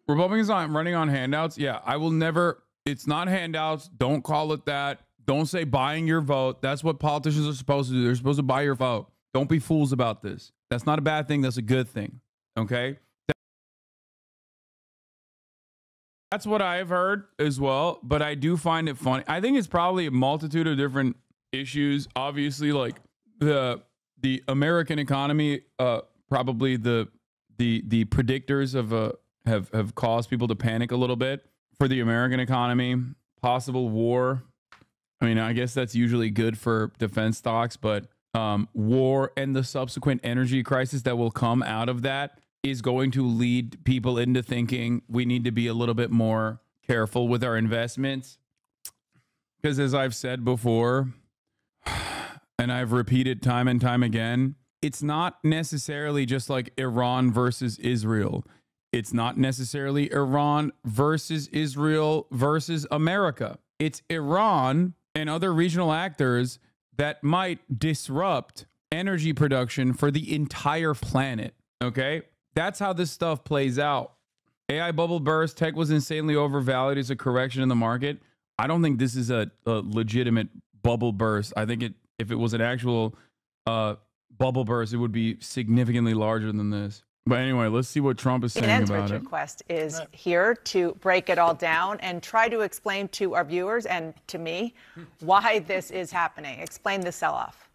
Republicans aren't running on handouts. Yeah, I will never. It's not handouts. Don't call it that. Don't say buying your vote. That's what politicians are supposed to do. They're supposed to buy your vote. Don't be fools about this. That's not a bad thing. That's a good thing. Okay? That's what I've heard as well, but I do find it funny. I think it's probably a multitude of different issues. Obviously, like the American economy, probably the predictors of have caused people to panic a little bit for the American economy. Possible war. I mean, I guess that's usually good for defense stocks, but war and the subsequent energy crisis that will come out of that is going to lead people into thinking we need to be a little bit more careful with our investments. Because as I've said before, and I've repeated time and time again, it's not necessarily just like Iran versus Israel. It's not necessarily Iran versus Israel versus America. It's Iran and other regional actors that might disrupt energy production for the entire planet. Okay? That's how this stuff plays out. AI bubble burst. Tech was insanely overvalued as a correction in the market. I don't think this is a legitimate bubble burst. I think if it was an actual bubble burst, it would be significantly larger than this. But anyway, let's see what Trump is saying about Richard it. Quest is here to break it all down and try to explain to our viewers and to me why this is happening. Explain the sell-off.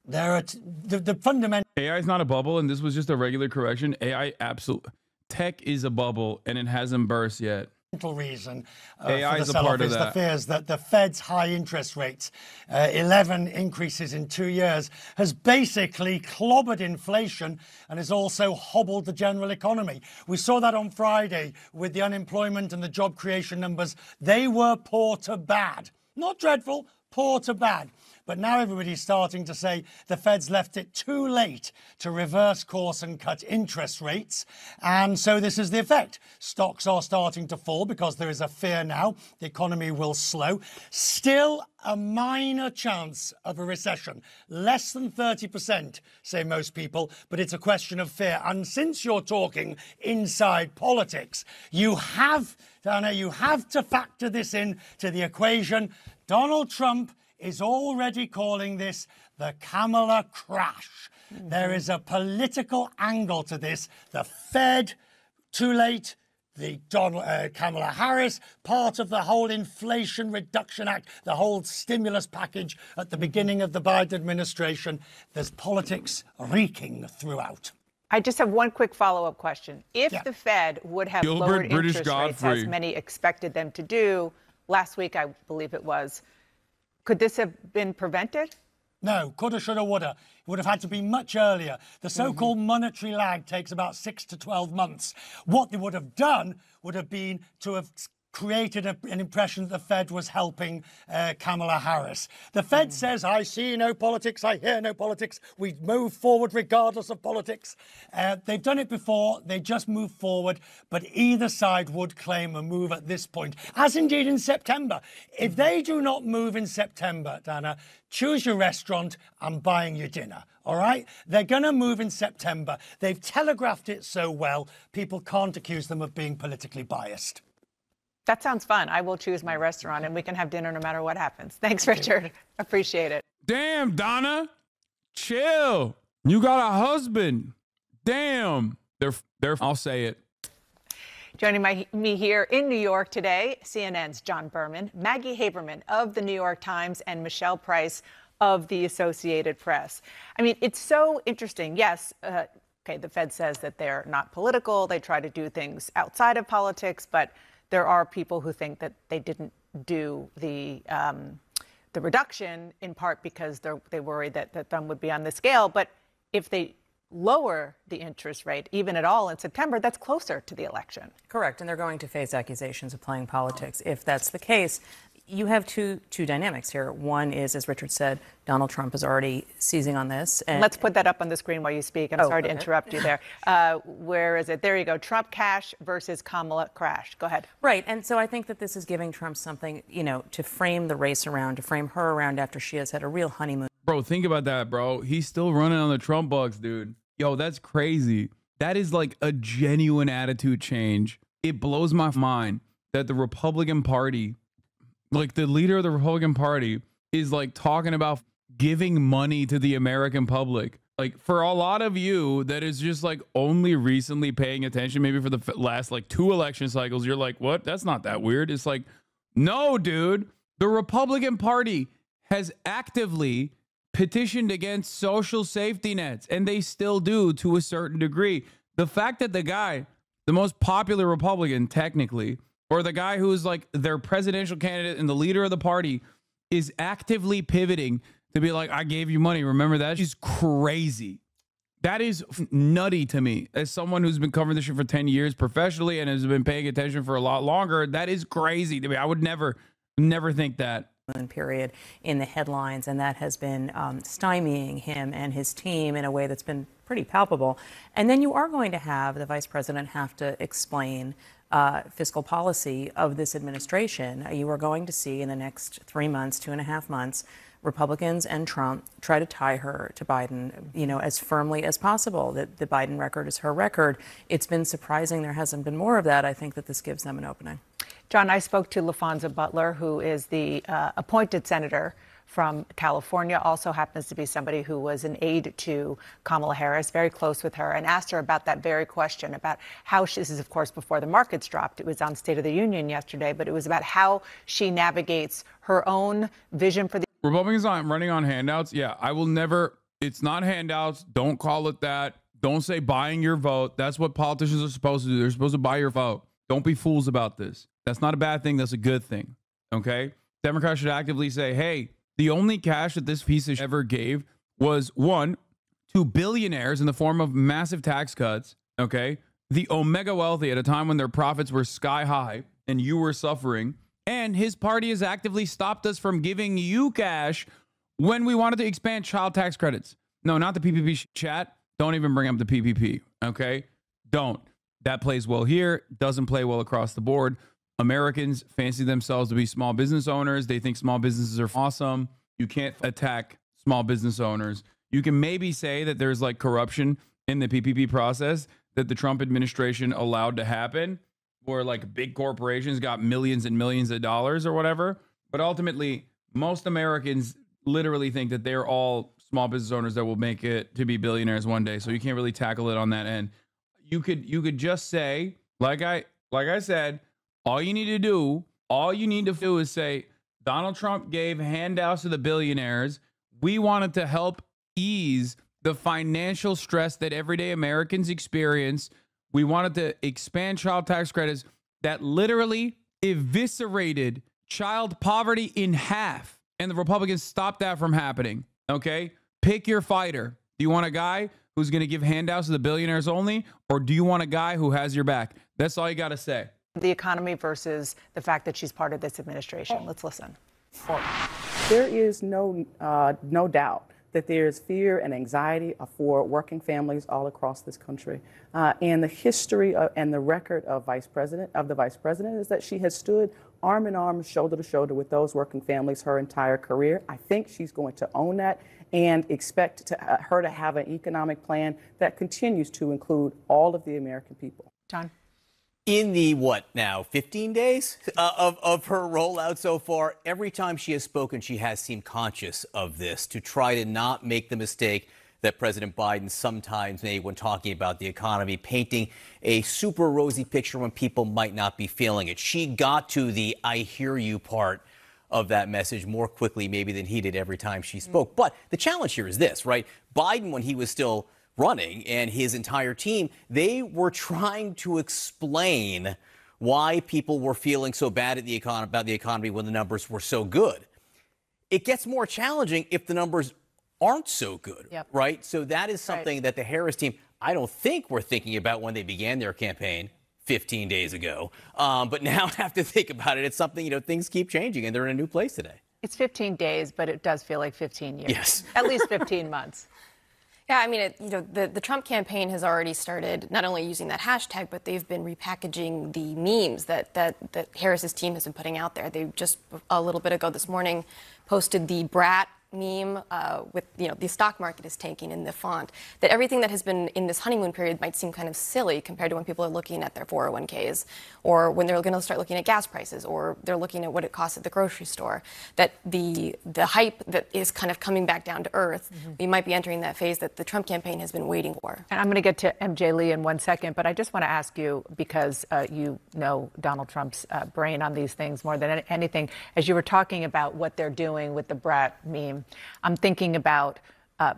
There are the fundamental. AI is not a bubble, and this was just a regular correction. AI absolutely. Tech is a bubble, and it hasn't burst yet. Reason AI for is the a part sell-off of is that. the fears that the Fed's high interest rates, 11 increases in 2 years, has basically clobbered inflation and has also hobbled the general economy. We saw that on Friday with the unemployment and the job creation numbers. They were poor to bad. Not dreadful, poor to bad. But now everybody's starting to say the Fed's left it too late to reverse course and cut interest rates. And so this is the effect. Stocks are starting to fall because there is a fear now the economy will slow. Still a minor chance of a recession. Less than 30%, say most people, but it's a question of fear. And since you're talking inside politics, you have to factor this in to the equation. Donald Trump is already calling this the Kamala crash. There is a political angle to this. The Fed, too late. The Kamala Harris, part of the whole Inflation Reduction Act, the whole stimulus package at the beginning of the Biden administration. There's politics reeking throughout. I just have one quick follow-up question. If the Fed would have lowered interest rates as many expected them to do last week, I believe it was, could this have been prevented? No, coulda, shoulda, woulda. It would have had to be much earlier. The so-called monetary lag takes about 6 to 12 months. What they would have done would have been to have created an impression that the Fed was helping Kamala Harris. The Fed says, I see no politics, I hear no politics. We move forward regardless of politics. They've done it before. They just move forward. But either side would claim a move at this point, as indeed in September. If they do not move in September, Dana, choose your restaurant, I'm buying your dinner. All right? They're going to move in September. They've telegraphed it so well, people can't accuse them of being politically biased. That sounds fun. I will choose my restaurant and we can have dinner no matter what happens. Thanks, Richard. Appreciate it. Damn, Donna. Chill. You got a husband. Damn. I'll say it. Joining me here in New York today, CNN's John Berman, Maggie Haberman of the New York Times, and Michelle Price of the Associated Press. I mean, it's so interesting. Yes, okay, the Fed says that they're not political. They try to do things outside of politics, but there are people who think that they didn't do the reduction in part because they worry that the thumb would be on the scale. But if they lower the interest rate, even at all in September, that's closer to the election. Correct. And they're going to face accusations of playing politics. If that's the case, you have two dynamics here. One is, as Richard said, Donald Trump is already seizing on this. And let's put that up on the screen while you speak. I'm sorry to interrupt you there. Where is it? There you go. Trump cash versus Kamala crash. Go ahead. Right. And so I think that this is giving Trump something, to frame the race around, to frame her around after she has had a real honeymoon. Bro, think about that, bro. He's still running on the Trump bucks, dude. Yo, that's crazy. That is like a genuine attitude change it blows my mind that the Republican Party, like the leader of the Republican Party, is like talking about giving money to the American public. Like, for a lot of you that is just like only recently paying attention, maybe for the last like 2 election cycles, you're like, what? That's not that weird. It's like, no, dude, the Republican Party has actively petitioned against social safety nets, and they still do to a certain degree. The fact that the guy, the most popular Republican technically, or the guy who is like their presidential candidate and the leader of the party, is actively pivoting to be like, I gave you money. Remember that? She's crazy. That is nutty to me. As someone who's been covering this shit for 10 years professionally and has been paying attention for a lot longer, that is crazy to me. I would never think that. Period in the headlines, and that has been stymieing him and his team in a way that's been pretty palpable. And then you are going to have the vice president have to explain fiscal policy of this administration. You are going to see in the next 3 months, 2.5 months, Republicans and Trump try to tie her to Biden, as firmly as possible. That the Biden record is her record. It's been surprising there hasn't been more of that. I think that this gives them an opening. John, I spoke to LaFonza Butler, who is the appointed senator from California, also happens to be somebody who was an aide to Kamala Harris, very close with her, and asked her about that very question, about how this is, of course, before the markets dropped. It was on State of the Union yesterday, but it was about how she navigates her own vision for the Republicans aren't running on handouts. Yeah, I will never. It's not handouts. Don't call it that. Don't say buying your vote. That's what politicians are supposed to do. They're supposed to buy your vote. Don't be fools about this. That's not a bad thing. That's a good thing. Okay? Democrats should actively say, hey, the only cash that this piece of shit ever gave was, 1, to billionaires in the form of massive tax cuts. Okay? The omega wealthy at a time when their profits were sky high and you were suffering. And his party has actively stopped us from giving you cash when we wanted to expand child tax credits. No, not the PPP chat. Don't even bring up the PPP. Okay? Don't. That plays well here. Doesn't play well across the board. Americans fancy themselves to be small business owners. They think small businesses are awesome. You can't attack small business owners. You can maybe say that there's like corruption in the PPP process that the Trump administration allowed to happen, where like big corporations got millions and millions of dollars or whatever. But ultimately, most Americans literally think that they're all small business owners that will make it to be billionaires one day. So you can't really tackle it on that end. You could just say, like I said, all you need to do is say, Donald Trump gave handouts to the billionaires. We wanted to help ease the financial stress that everyday Americans experience. We wanted to expand child tax credits that literally eviscerated child poverty in half. And the Republicans stopped that from happening. Okay? Pick your fighter. Do you want a guy who's going to give handouts to the billionaires only? Or do you want a guy who has your back? That's all you got to say. The economy versus the fact that she's part of this administration. Let's listen. There is no doubt that there's fear and anxiety for working families all across this country. And the history and the record of the vice president is that she has stood arm in arm, shoulder to shoulder with those working families her entire career. I think she's going to own that and expect her to have an economic plan that continues to include all of the American people. John? In the, 15 days of her rollout so far, every time she has spoken, she has seemed conscious of this, to try to not make the mistake that President Biden sometimes made when talking about the economy, painting a super rosy picture when people might not be feeling it. She got to the I hear you part of that message more quickly maybe than he did every time she spoke. But the challenge here is this, right? Biden, when he was still running, and his entire team, they were trying to explain why people were feeling so bad at about the economy when the numbers were so good. It gets more challenging if the numbers aren't so good, right? So that is something that the Harris team, I don't think were thinking about when they began their campaign 15 days ago, but now have to think about it. It's something, things keep changing, and they're in a new place today. It's 15 days, but it does feel like 15 years. Yes. At least 15 months. Yeah, I mean, the Trump campaign has already started not only using that hashtag, but they've been repackaging the memes that Harris's team has been putting out there. They just a little bit ago this morning posted the brat meme with, the stock market is tanking in the font, that everything that has been in this honeymoon period might seem kind of silly compared to when people are looking at their 401ks, or when they're going to start looking at gas prices, or they're looking at what it costs at the grocery store. That the hype that is kind of coming back down to earth, we might be entering that phase that the Trump campaign has been waiting for. And I'm going to get to MJ Lee in 1 second, but I just want to ask you, because you know Donald Trump's brain on these things more than anything, as you were talking about what they're doing with the brat meme, I'm thinking about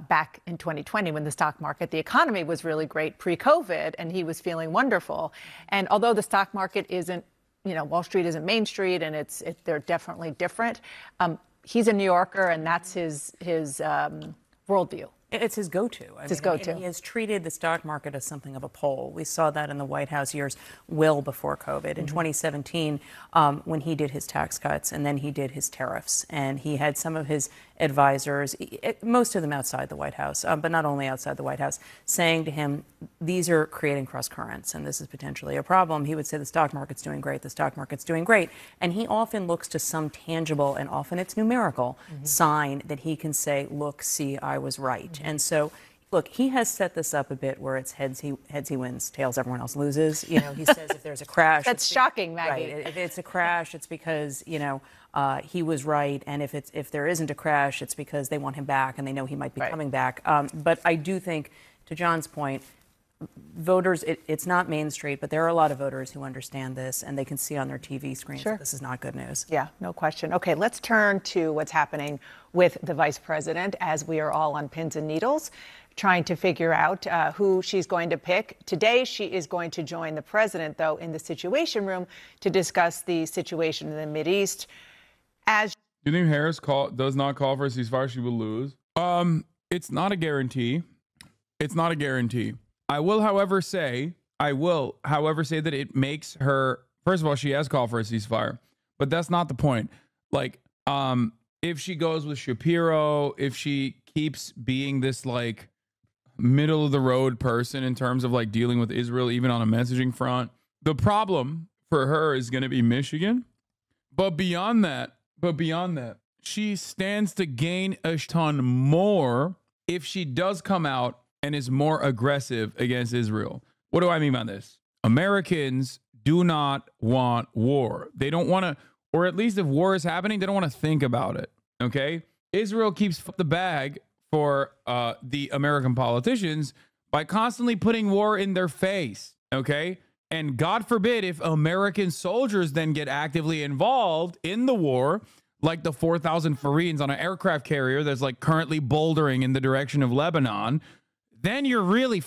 back in 2020 when the stock market, the economy was really great pre-COVID, and he was feeling wonderful. And although the stock market isn't, Wall Street isn't Main Street, and they're definitely different, he's a New Yorker, and that's his worldview. It's his go-to. It's his go-to. He has treated the stock market as something of a pole. We saw that in the White House years well before COVID. In 2017, when he did his tax cuts and then he did his tariffs, and he had some of his advisors, most of them outside the White House, but not only outside the White House, saying to him, these are creating cross currents and this is potentially a problem. He would say the stock market's doing great, the stock market's doing great. And he often looks to some tangible, and often it's numerical, sign that he can say, look, see, I was right. And so, look, he has set this up a bit where it's heads he wins, tails everyone else loses. He says if there's a crash. That's shocking, Maggie. Right. If it's a crash, it's because, he was right. And if there isn't a crash, it's because they want him back and they know he might be coming back. But I do think, to John's point, voters, it's not Main Street, but there are a lot of voters who understand this, and they can see on their TV screens that this is not good news. Yeah, no question. Okay, let's turn to what's happening with the vice president, as we are all on pins and needles trying to figure out who she's going to pick. Today, she is going to join the president, though, in the Situation Room to discuss the situation in the Mideast. Do you think Harris does not call for a ceasefire, she will lose? It's not a guarantee. It's not a guarantee. I will, however, say that it makes her, first of all, she has called for a ceasefire, but that's not the point. Like, if she goes with Shapiro, if she keeps being this like middle of the road person in terms of like dealing with Israel, even on a messaging front, the problem for her is going to be Michigan. But beyond that, she stands to gain a ton more if she does come out and is more aggressive against Israel. What do I mean by this? Americans do not want war. They don't want to, or at least if war is happening, they don't want to think about it. Okay? Israel keeps the bag for the American politicians by constantly putting war in their face. Okay? And God forbid if American soldiers then get actively involved in the war, like the 4,000 Marines on an aircraft carrier that's like currently bouldering in the direction of Lebanon, then you're really,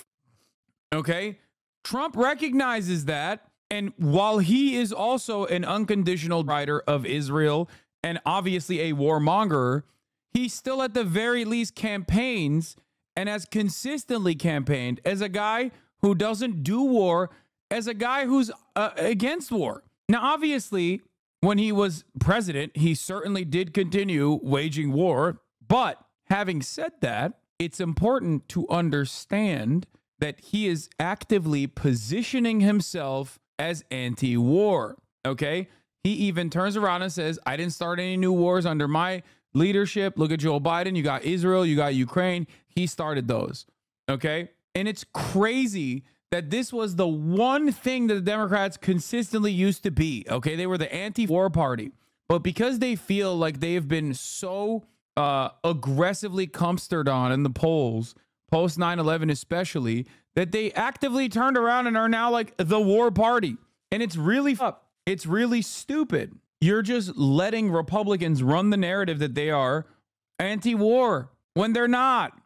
okay? Trump recognizes that. And while he is also an unconditional rider of Israel and obviously a warmonger, he still at the very least campaigns and has consistently campaigned as a guy who doesn't do war, as a guy who's against war. Now, obviously, when he was president, he certainly did continue waging war. But having said that, it's important to understand that he is actively positioning himself as anti-war, okay? He even turns around and says, I didn't start any new wars under my leadership. Look at Joe Biden. You got Israel, you got Ukraine. He started those, okay? And it's crazy that this was the one thing that the Democrats consistently used to be, okay? They were the anti-war party. But because they feel like they have been so aggressively comstered on in the polls, post 9/11 especially, that they actively turned around and are now like the war party. And it's really it's really stupid. You're just letting Republicans run the narrative that they are anti-war when they're not.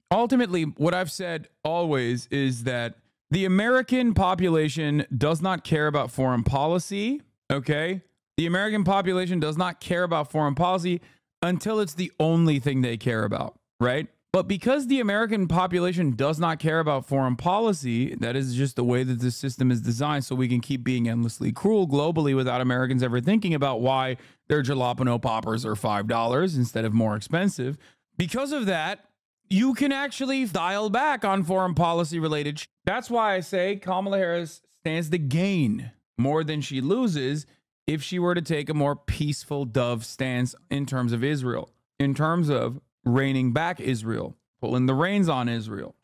Ultimately, what I've said always is that the American population does not care about foreign policy, okay? The American population does not care about foreign policy until it's the only thing they care about, right? But because the American population does not care about foreign policy, that is just the way that the system is designed, so we can keep being endlessly cruel globally without Americans ever thinking about why their jalapeno poppers are $5 instead of more expensive. Because of that, you can actually dial back on foreign policy related. That's why I say Kamala Harris stands to gain more than she loses if she were to take a more peaceful dove stance in terms of Israel. in terms of reining back Israel, pulling the reins on Israel.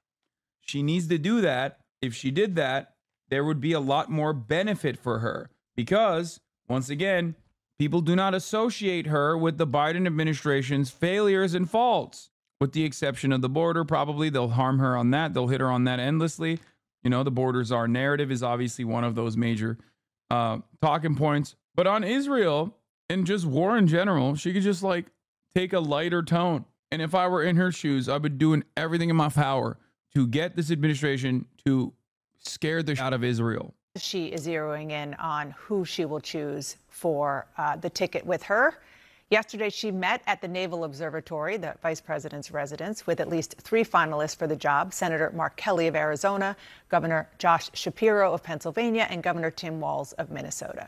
She needs to do that. If she did that, there would be a lot more benefit for her because, once again, people do not associate her with the Biden administration's failures and faults, with the exception of the border. Probably they'll harm her on that. They'll hit her on that endlessly. You know, the borders are narrative is obviously one of those major talking points. But on Israel and just war in general, she could just like take a lighter tone. And if I were in her shoes, I would do everything in my power to get this administration to scare the shit out of Israel. She is zeroing in on who she will choose for the ticket with her. Yesterday, she met at the Naval Observatory, the vice president's residence, with at least 3 finalists for the job: Senator Mark Kelly of Arizona, Governor Josh Shapiro of Pennsylvania, and Governor Tim Walz of Minnesota.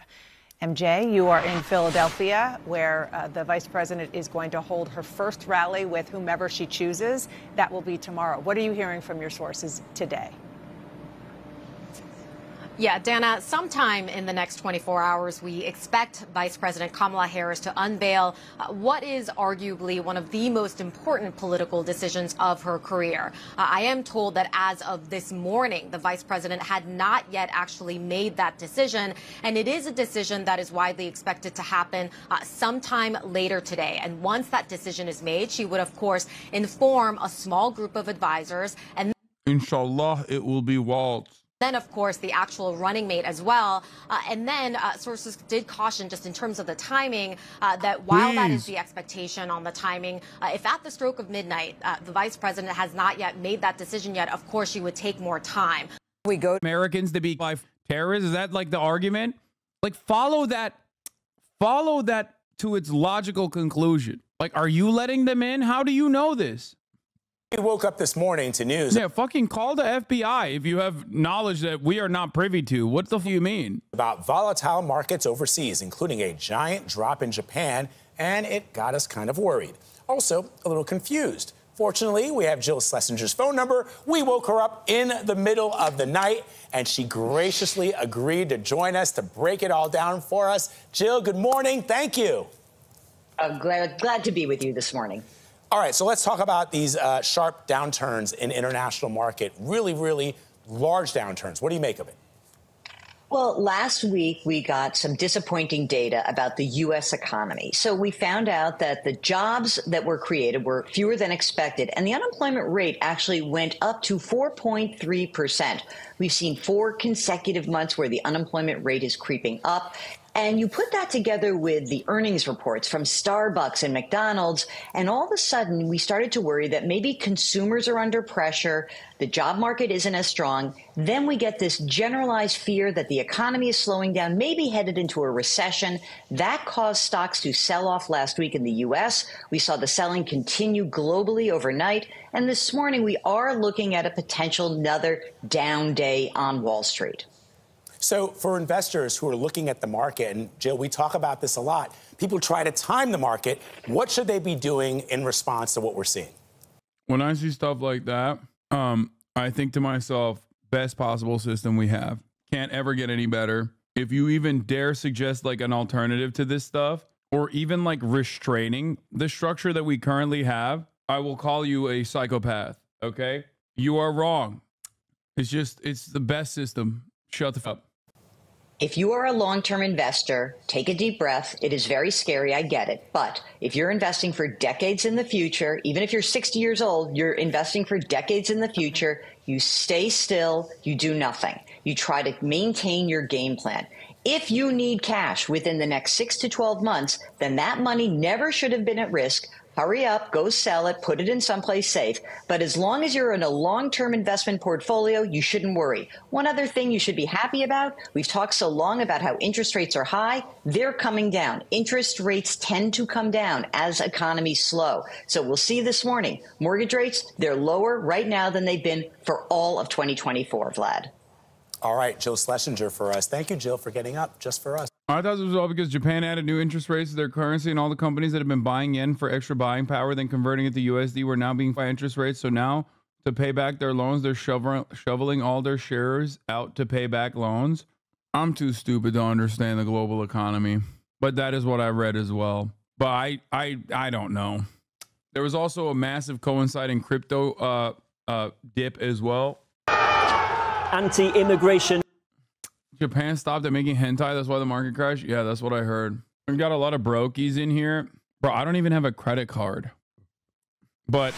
MJ, you are in Philadelphia, where the vice president is going to hold her first rally with whomever she chooses. That will be tomorrow. What are you hearing from your sources today? Yeah, Dana, sometime in the next 24 hours, we expect Vice President Kamala Harris to unveil what is arguably one of the most important political decisions of her career. I am told that as of this morning, the vice president had not yet actually made that decision, and it is a decision that is widely expected to happen sometime later today. And once that decision is made, she would, of course, inform a small group of advisors, and Inshallah, it will be Waltz. then, of course, the actual running mate as well. And then sources did caution, just in terms of the timing, that while that is the expectation on the timing, if at the stroke of midnight, the vice president has not yet made that decision yet, of course, she would take more time. We go Americans to be terrorists. Is that like the argument? Like follow that to its logical conclusion. Like, are you letting them in? How do you know this? We woke up this morning to news. Yeah, fucking call the FBI if you have knowledge that we are not privy to. What the f you mean? About volatile markets overseas, including a giant drop in Japan, and it got us kind of worried. Also, a little confused. Fortunately, we have Jill Schlesinger's phone number. We woke her up in the middle of the night, and she graciously agreed to join us to break it all down for us. Jill, good morning. Thank you. Glad to be with you this morning. All right, so let's talk about these sharp downturns in international market. Really, really large downturns. What do you make of it? Well, last week we got some disappointing data about the U.S. economy. So we found out that the jobs that were created were fewer than expected, and the unemployment rate actually went up to 4.3%. We've seen 4 consecutive months where the unemployment rate is creeping up. And you put that together with the earnings reports from Starbucks and McDonald's, and all of a sudden we started to worry that maybe consumers are under pressure, the job market isn't as strong. Then we get this generalized fear that the economy is slowing down, maybe headed into a recession. That caused stocks to sell off last week in the U.S. We saw the selling continue globally overnight. And this morning we are looking at a potential another down day on Wall Street. So for investors who are looking at the market, and Jill, we talk about this a lot, people try to time the market. What should they be doing in response to what we're seeing? When I see stuff like that, I think to myself, best possible system we have. Can't ever get any better. If you even dare suggest like an alternative to this stuff, or even like restraining the structure that we currently have, I will call you a psychopath, okay? You are wrong. It's the best system. Shut the fuck up. If you are a long-term investor, take a deep breath. It is very scary, I get it. But if you're investing for decades in the future, even if you're 60 years old, you're investing for decades in the future, you stay still, you do nothing. You try to maintain your game plan. If you need cash within the next 6 to 12 months, then that money never should have been at risk. Hurry up, go sell it, put it in someplace safe. But as long as you're in a long-term investment portfolio, you shouldn't worry. One other thing you should be happy about, we've talked so long about how interest rates are high, they're coming down. Interest rates tend to come down as economies slow. So we'll see this morning. Mortgage rates, they're lower right now than they've been for all of 2024, Vlad. All right, Jill Schlesinger for us. Thank you, Jill, for getting up just for us. I thought this was all because Japan added new interest rates to their currency, and all the companies that have been buying yen for extra buying power, then converting it to USD, were now being by interest rates. So now to pay back their loans, they're shoveling all their shares out to pay back loans. I'm too stupid to understand the global economy, but that is what I read as well. But I don't know. There was also a massive coinciding crypto dip as well. Anti-immigration. Japan stopped at making hentai. That's why the market crashed. Yeah, that's what I heard. We got a lot of brokies in here. Bro, I don't even have a credit card. But